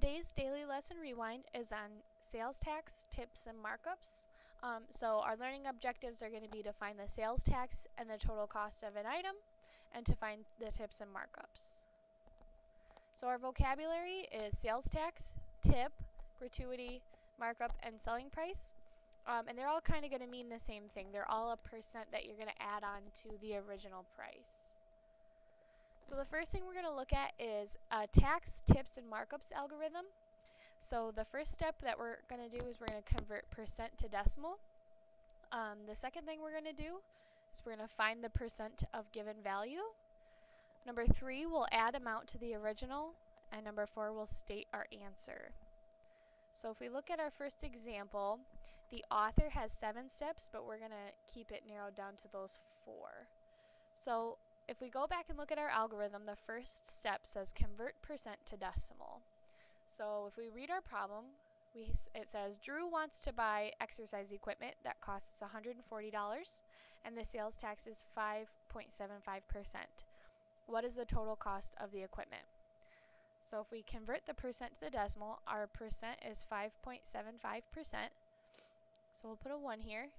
Today's daily lesson rewind is on sales tax, tips, and markups. So our learning objectives are going to be to find the sales tax and the total cost of an item, and to find the tips and markups. So our vocabulary is sales tax, tip, gratuity, markup, and selling price. And they're all kind of going to mean the same thing. They're all a percent that you're going to add on to the original price. So the first thing we're going to look at is a tax, tips, and markups algorithm. So the first step that we're going to do is we're going to convert percent to decimal. The second thing we're going to do is we're going to find the percent of given value. Number 3, we'll add amount to the original. And number 4, we'll state our answer. So if we look at our first example, the author has 7 steps, but we're going to keep it narrowed down to those 4. So if we go back and look at our algorithm, the first step says convert percent to decimal. So if we read our problem, it says Drew wants to buy exercise equipment that costs $140 and the sales tax is 5.75%. What is the total cost of the equipment? So if we convert the percent to the decimal, our percent is 5.75%. So we'll put a 1 here,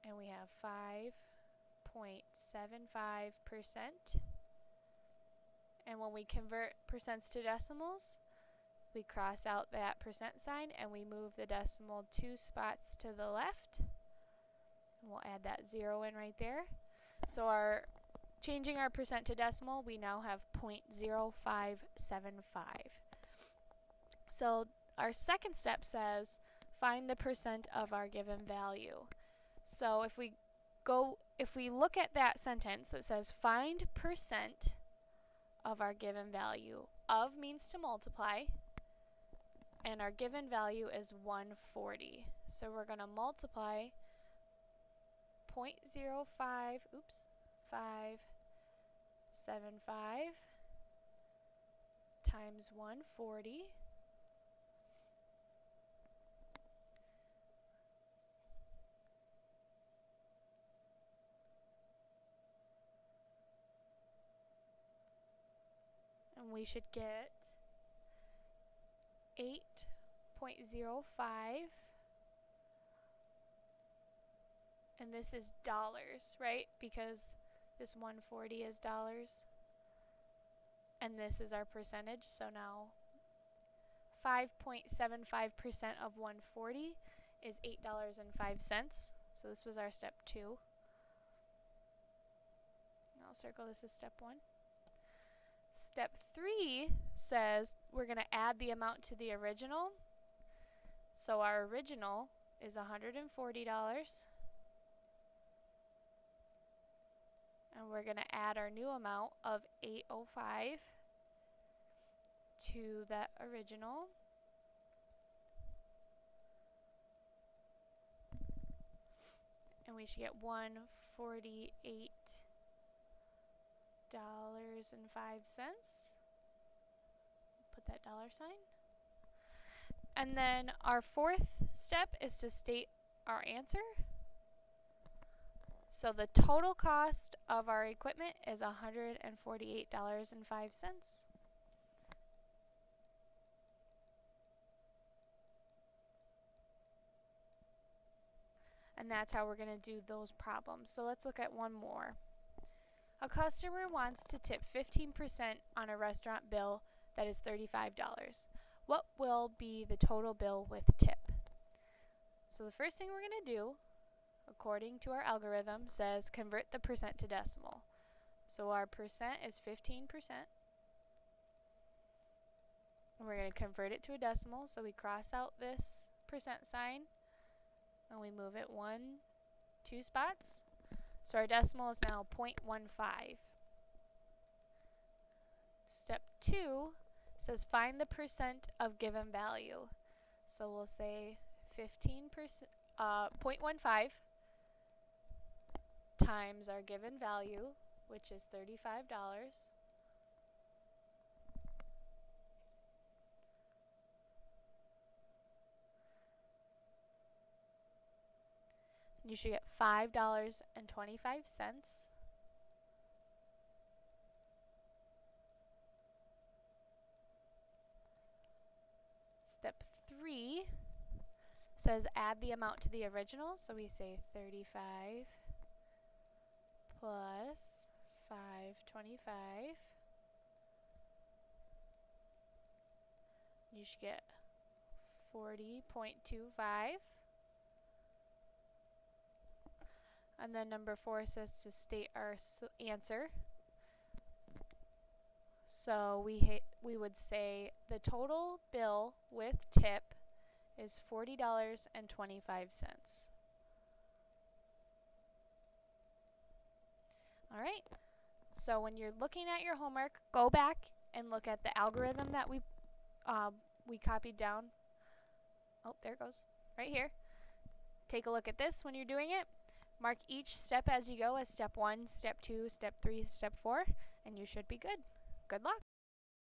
and we have 5.75%. And when we convert percents to decimals, we cross out that percent sign and we move the decimal 2 spots to the left. And we'll add that 0 in right there. So changing our percent to decimal, we now have 0.0575. So our second step says find the percent of our given value. So if we look at that sentence that says find percent of our given value, of means to multiply, and our given value is 140. So we're going to multiply 575 times 140. And we should get 8.05, and this is dollars, right? Because this 140 is dollars, and this is our percentage. So now 5.75% of 140 is $8.05. So this was our step 2. I'll circle this as step 1. Step 3 says we're going to add the amount to the original. So our original is $140, and we're going to add our new amount of $8.05 to that original. And we should get $148.05. Put that dollar sign. And then our fourth step is to state our answer. So the total cost of our equipment is $148.05. And that's how we're going to do those problems. So let's look at one more. A customer wants to tip 15% on a restaurant bill that is $35. What will be the total bill with tip? So the first thing we're going to do, according to our algorithm, says convert the percent to decimal. So our percent is 15%. And we're going to convert it to a decimal. So we cross out this percent sign and we move it 2 spots. So our decimal is now 0.15. Step 2 says find the percent of given value. So we'll say 0.15 times our given value, which is $35. You should get $5.25. Step 3 says add the amount to the original, so we say 35 plus 525. You should get 40.25. And then number 4 says to state our answer. So we would say the total bill with tip is $40.25. All right. So when you're looking at your homework, go back and look at the algorithm that we copied down. Oh, there it goes. Right here. Take a look at this when you're doing it. Mark each step as you go as step 1, step 2, step 3, step 4, and you should be good. Good luck.